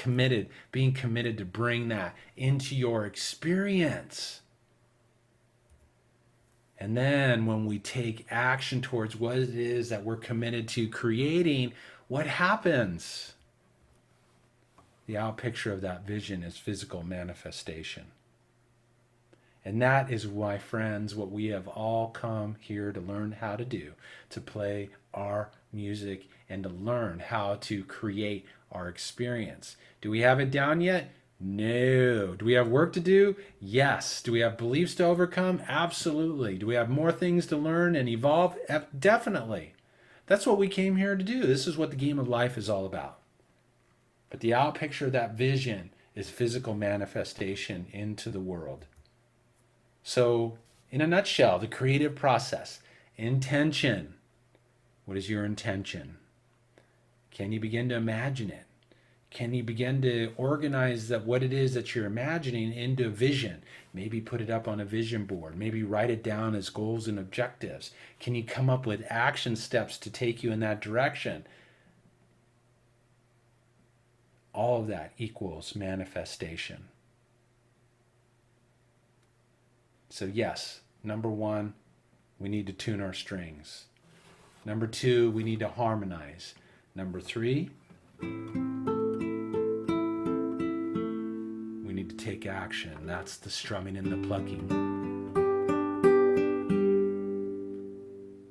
being committed to bring that into your experience. And then when we take action towards what it is that we're committed to creating, what happens? The out picture of that vision is physical manifestation. And that is, my friends, what we have all come here to learn how to do, to play our music and to learn how to create our experience. Do we have it down yet? No. Do we have work to do? Yes. Do we have beliefs to overcome? Absolutely. Do we have more things to learn and evolve? Definitely. That's what we came here to do. This is what the game of life is all about. But the out picture of that vision is physical manifestation into the world. So, in a nutshell, the creative process, intention. What is your intention? Can you begin to imagine it? Can you begin to organize that what it is that you're imagining into a vision? Maybe put it up on a vision board. Maybe write it down as goals and objectives. Can you come up with action steps to take you in that direction? All of that equals manifestation. So yes, number one, we need to tune our strings. Number two, we need to harmonize. Number three, we need to take action. That's the strumming and the plucking.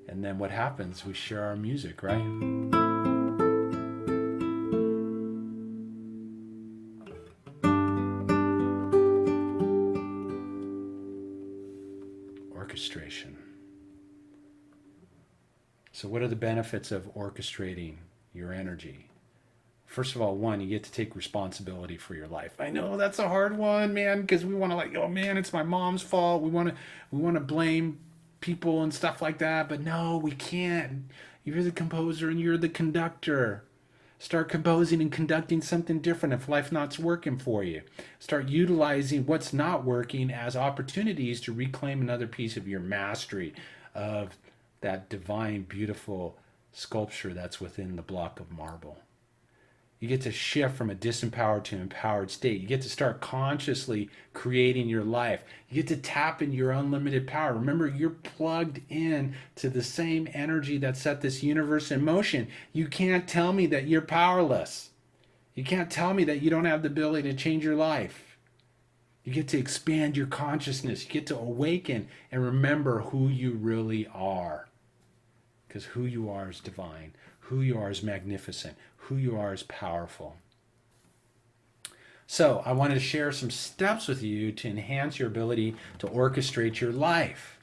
And then what happens? We share our music, right? Orchestration. So what are the benefits of orchestrating your energy? First of all, one, you get to take responsibility for your life. I know that's a hard one, man, because we want to like, oh man, it's my mom's fault. We want to blame people and stuff like that, but no, we can't. You're the composer and you're the conductor. Start composing and conducting something different if life not's working for you. Start utilizing what's not working as opportunities to reclaim another piece of your mastery of that divine, beautiful sculpture that's within the block of marble. You get to shift from a disempowered to empowered state. You get to start consciously creating your life. You get to tap into your unlimited power. Remember, you're plugged in to the same energy that set this universe in motion. You can't tell me that you're powerless. You can't tell me that you don't have the ability to change your life. You get to expand your consciousness. You get to awaken and remember who you really are. Because who you are is divine. Who you are is magnificent. Who you are is powerful. So I wanted to share some steps with you to enhance your ability to orchestrate your life.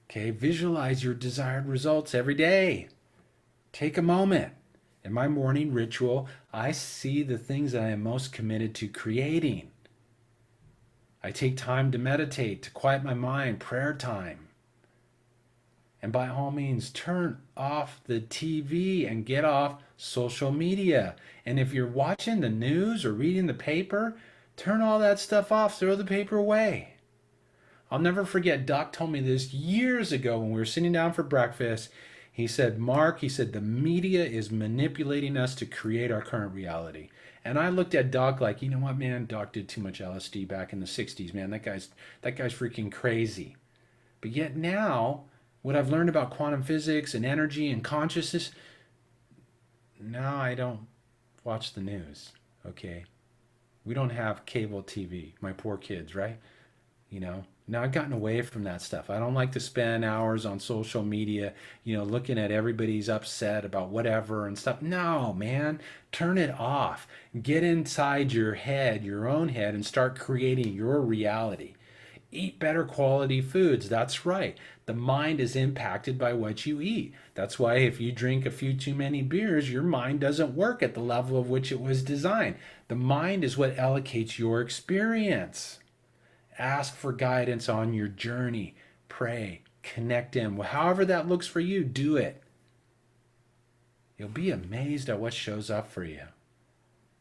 Okay, visualize your desired results every day. Take a moment. In my morning ritual, I see the things that I am most committed to creating. I take time to meditate, to quiet my mind, prayer time. And by all means, turn off the TV and get off social media. And if you're watching the news or reading the paper, turn all that stuff off, throw the paper away. I'll never forget, Doc told me this years ago when we were sitting down for breakfast. He said, Mark, he said, the media is manipulating us to create our current reality. And I looked at Doc like, you know what, man, Doc did too much LSD back in the 60s, man. That guy's freaking crazy. But yet now, what I've learned about quantum physics and energy and consciousness, now I don't watch the news, okay? We don't have cable TV, my poor kids, right? You know, now I've gotten away from that stuff. I don't like to spend hours on social media, you know, looking at everybody's upset about whatever and stuff. No, man, turn it off. Get inside your head, your own head, and start creating your reality. Eat better quality foods. That's right. The mind is impacted by what you eat. That's why if you drink a few too many beers, your mind doesn't work at the level of which it was designed. The mind is what allocates your experience. Ask for guidance on your journey. Pray. Connect in. However that looks for you, do it. You'll be amazed at what shows up for you.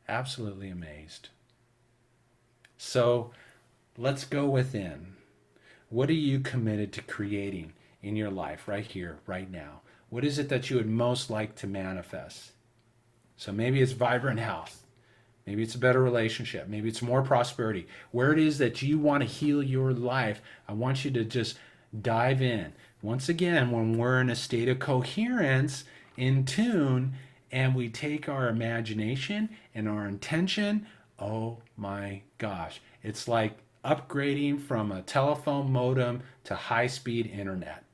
Absolutely amazed. So, let's go within. What are you committed to creating in your life right here, right now? What is it that you would most like to manifest? So maybe it's vibrant health. Maybe it's a better relationship. Maybe it's more prosperity. Where it is that you want to heal your life, I want you to just dive in. Once again, when we're in a state of coherence, in tune, and we take our imagination and our intention, oh my gosh, it's like upgrading from a telephone modem to high-speed internet.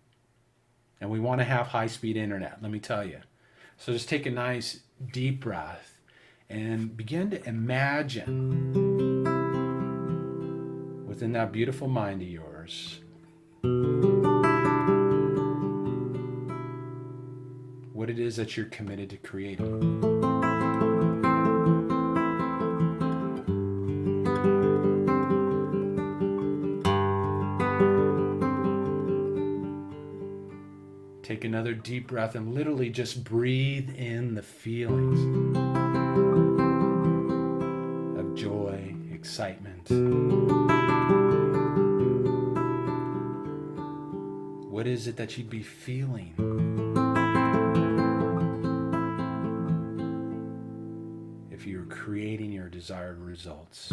And we want to have high-speed internet, let me tell you. So just take a nice deep breath and begin to imagine within that beautiful mind of yours what it is that you're committed to creating. Take another deep breath and literally just breathe in the feelings of joy, excitement. What is it that you'd be feeling if you were you're creating your desired results.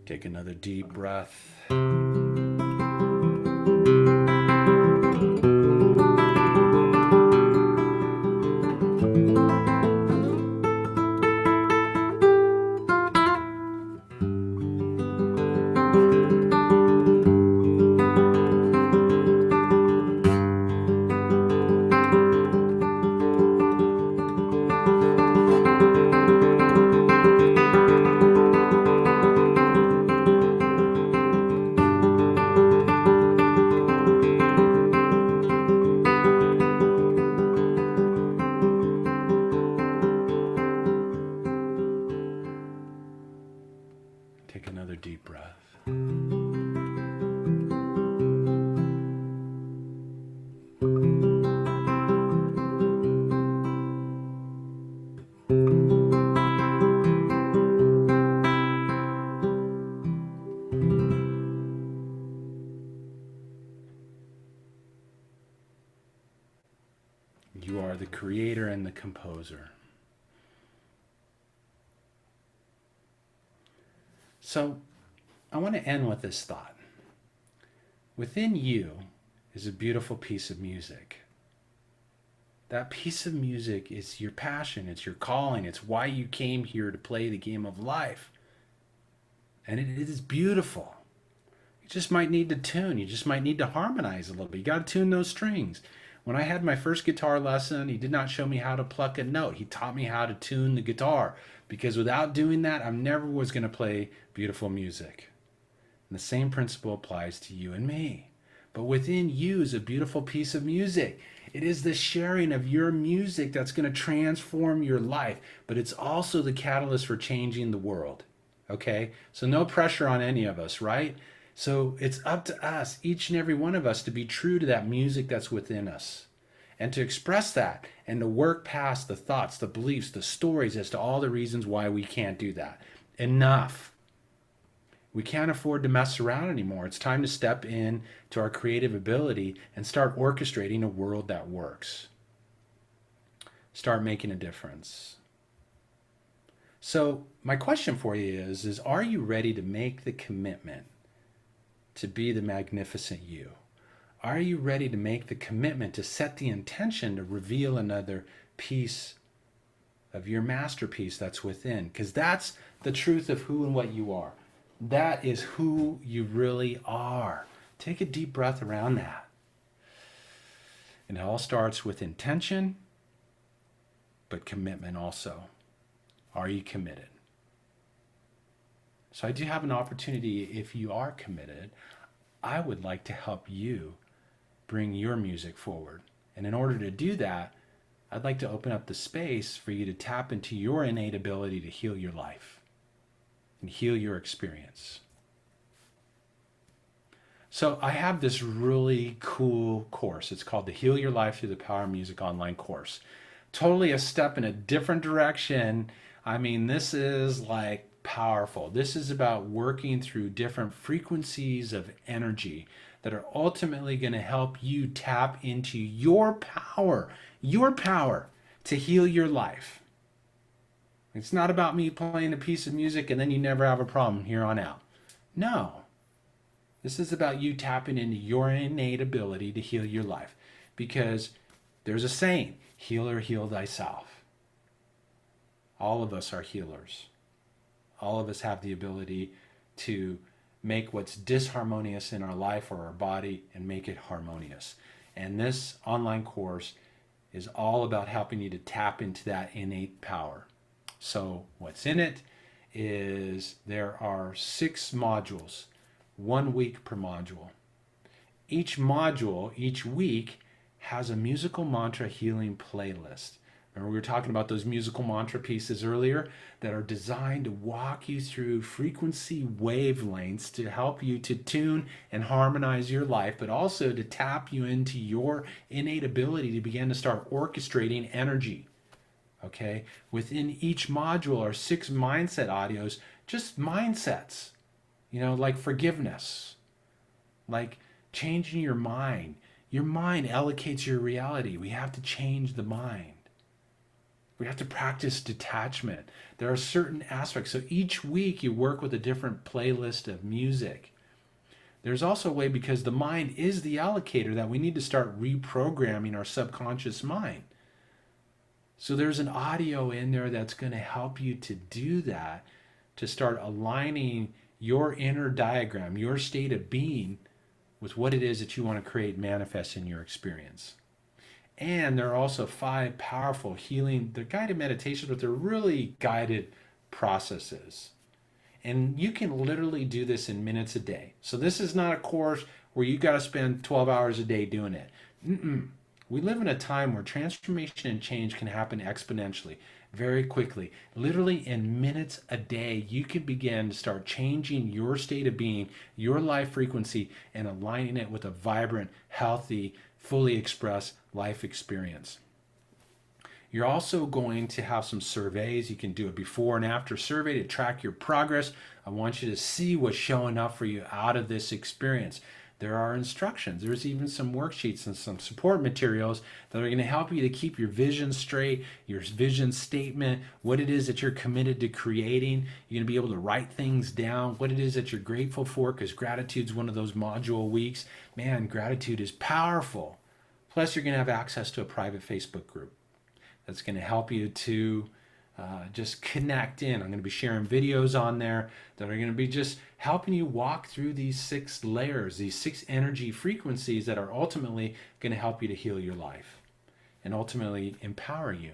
Take another deep breath. Take another deep breath. You are the creator and the composer. So, I want to end with this thought. Within you is a beautiful piece of music. That piece of music is your passion, it's your calling, it's why you came here to play the game of life. And it is beautiful. You just might need to tune, you just might need to harmonize a little bit. You got to tune those strings. When I had my first guitar lesson, he did not show me how to pluck a note. He taught me how to tune the guitar, because without doing that, I never was going to play beautiful music. And the same principle applies to you and me. But within you is a beautiful piece of music. It is the sharing of your music that's going to transform your life, but it's also the catalyst for changing the world. Okay? So no pressure on any of us, right? So it's up to us, each and every one of us, to be true to that music that's within us and to express that and to work past the thoughts, the beliefs, the stories as to all the reasons why we can't do that. Enough. We can't afford to mess around anymore. It's time to step in to our creative ability and start orchestrating a world that works. Start making a difference. So my question for you is are you ready to make the commitment to be the magnificent you? Are you ready to make the commitment to set the intention to reveal another piece of your masterpiece that's within? Because that's the truth of who and what you are. That is who you really are. Take a deep breath around that. And it all starts with intention, but commitment also. Are you committed? So I do have an opportunity. If you are committed, I would like to help you bring your music forward. And in order to do that, I'd like to open up the space for you to tap into your innate ability to heal your life and heal your experience. So I have this really cool course. It's called the Heal Your Life Through the Power of Music online course. Totally a step in a different direction. I mean, this is like powerful. This is about working through different frequencies of energy that are ultimately going to help you tap into your power to heal your life. It's not about me playing a piece of music and then you never have a problem here on out. No. This is about you tapping into your innate ability to heal your life. Because there's a saying, healer, heal thyself. All of us are healers. All of us have the ability to make what's disharmonious in our life or our body and make it harmonious. And this online course is all about helping you to tap into that innate power. So what's in it is there are 6 modules, 1 week per module. Each module, each week, has a musical mantra healing playlist. Remember, we were talking about those musical mantra pieces earlier that are designed to walk you through frequency wavelengths to help you to tune and harmonize your life, but also to tap you into your innate ability to begin to start orchestrating energy. Okay, within each module are 6 mindset audios, just mindsets, like forgiveness, like changing your mind. Your mind allocates your reality. We have to change the mind. We have to practice detachment. There are certain aspects. So each week you work with a different playlist of music. There's also a way, because the mind is the allocator, that we need to start reprogramming our subconscious mind. So there's an audio in there that's going to help you to do that, to start aligning your inner diagram, your state of being, with what it is that you want to create manifest in your experience. And there are also 5 powerful healing, they're guided meditations, but they're really guided processes. And you can literally do this in minutes a day. So this is not a course where you got to spend 12 hours a day doing it. We live in a time where transformation and change can happen exponentially, very quickly. Literally in minutes a day, you can begin to start changing your state of being, your life frequency, and aligning it with a vibrant, healthy, fully expressed life experience. You're also going to have some surveys. You can do a before and after survey to track your progress. I want you to see what's showing up for you out of this experience. There are instructions. There's even some worksheets and some support materials that are going to help you to keep your vision straight, your vision statement, what it is that you're committed to creating. You're going to be able to write things down, what it is that you're grateful for, because gratitude's one of those module weeks. Man, gratitude is powerful. Plus, you're going to have access to a private Facebook group that's going to help you to just connect in. I'm going to be sharing videos on there that are going to be just helping you walk through these 6 layers, these 6 energy frequencies that are ultimately going to help you to heal your life and ultimately empower you.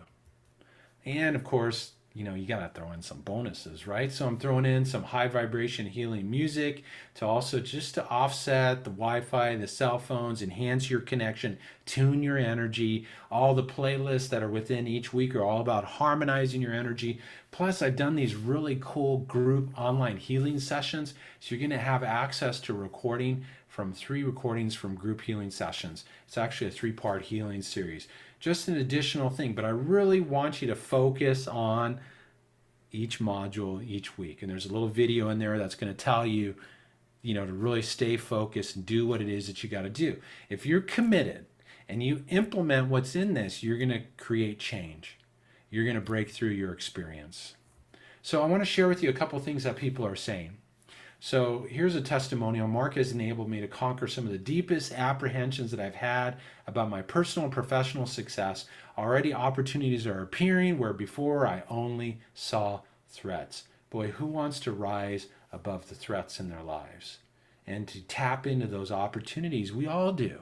And of course, you got to throw in some bonuses, right? So I'm throwing in some high vibration healing music to also just to offset the Wi-Fi, the cell phones, enhance your connection, tune your energy. All the playlists that are within each week are all about harmonizing your energy. Plus, I've done these really cool group online healing sessions. So you're going to have access to recording from 3 recordings from group healing sessions. It's actually a 3-part healing series. Just an additional thing, but I really want you to focus on each module each week. And there's a little video in there that's going to tell you, to really stay focused and do what it is that you got to do. If you're committed and you implement what's in this, you're going to create change. You're going to break through your experience. So I want to share with you a couple things that people are saying. So here's a testimonial. Mark has enabled me to conquer some of the deepest apprehensions that I've had about my personal and professional success. Already opportunities are appearing where before I only saw threats. Boy, who wants to rise above the threats in their lives and to tap into those opportunities? We all do.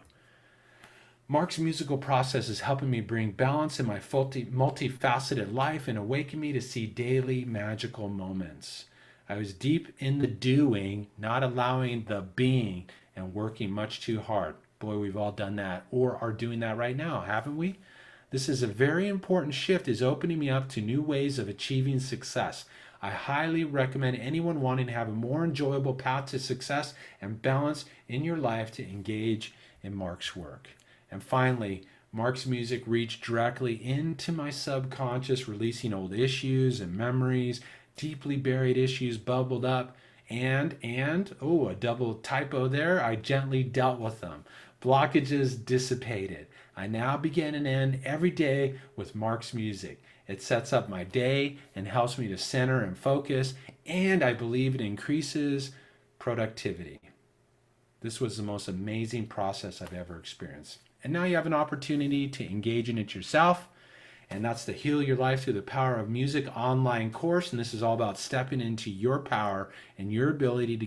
Mark's musical process is helping me bring balance in my multifaceted life and awaken me to see daily magical moments. I was deep in the doing, not allowing the being, and working much too hard. Boy, we've all done that, or are doing that right now, haven't we? This is a very important shift, is opening me up to new ways of achieving success. I highly recommend anyone wanting to have a more enjoyable path to success and balance in your life to engage in Mark's work. And finally, Mark's music reached directly into my subconscious, releasing old issues and memories. Deeply buried issues bubbled up, and a double typo there, I gently dealt with them. Blockages dissipated. I now begin and end every day with Mark's music. It sets up my day and helps me to center and focus, and I believe it increases productivity. This was the most amazing process I've ever experienced. And now you have an opportunity to engage in it yourself And that's the Heal Your Life Through the Power of Music online course. And this is all about stepping into your power and your ability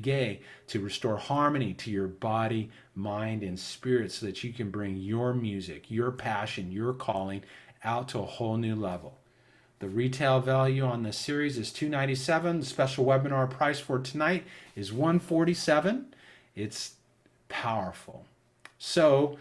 to restore harmony to your body, mind, and spirit so that you can bring your music, your passion, your calling out to a whole new level. The retail value on this series is $297. The special webinar price for tonight is $147. It's powerful. So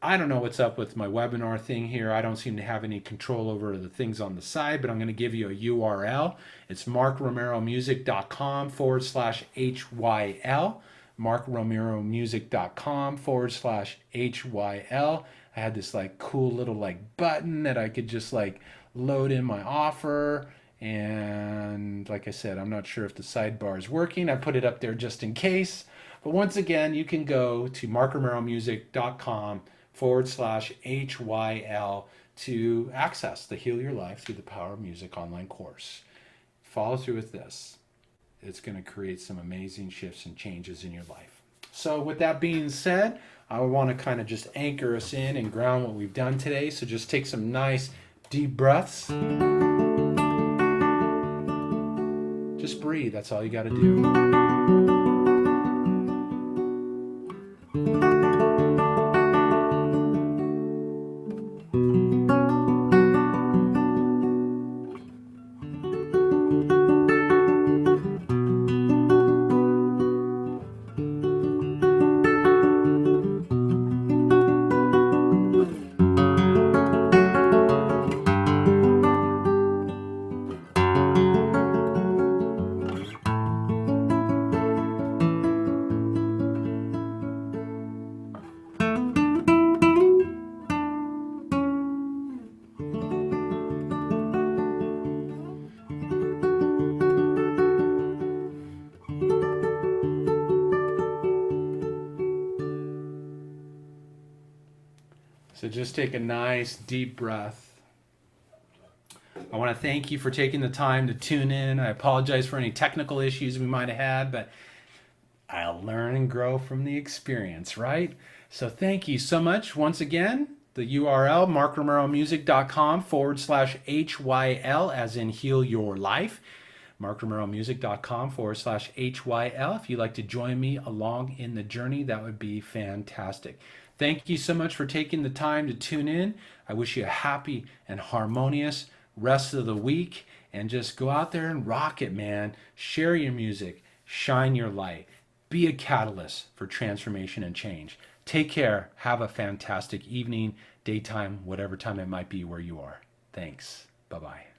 I don't know what's up with my webinar thing here. I don't seem to have any control over the things on the side, but I'm going to give you a URL. It's markromeromusic.com/HYL. markromeromusic.com/HYL. I had this like cool little like button that I could just like load in my offer, and like I said, I'm not sure if the sidebar is working. I put it up there just in case, but once again, you can go to markromeromusic.com/HYL to access the Heal Your Life Through the Power of Music online course. Follow through with this. It's going to create some amazing shifts and changes in your life. So with that being said, I want to kind of just anchor us in and ground what we've done today. So just take some nice deep breaths. Just breathe. That's all you got to do. So just take a nice deep breath. I want to thank you for taking the time to tune in. I apologize for any technical issues we might have had, but I'll learn and grow from the experience, right? So thank you so much. Once again, the URL, markromeromusic.com/HYL, as in Heal Your Life. markromeromusic.com/HYL. If you'd like to join me along in the journey, that would be fantastic. Thank you so much for taking the time to tune in. I wish you a happy and harmonious rest of the week, and just go out there and rock it, man. Share your music, shine your light, be a catalyst for transformation and change. Take care. Have a fantastic evening, daytime, whatever time it might be where you are. Thanks. Bye-bye.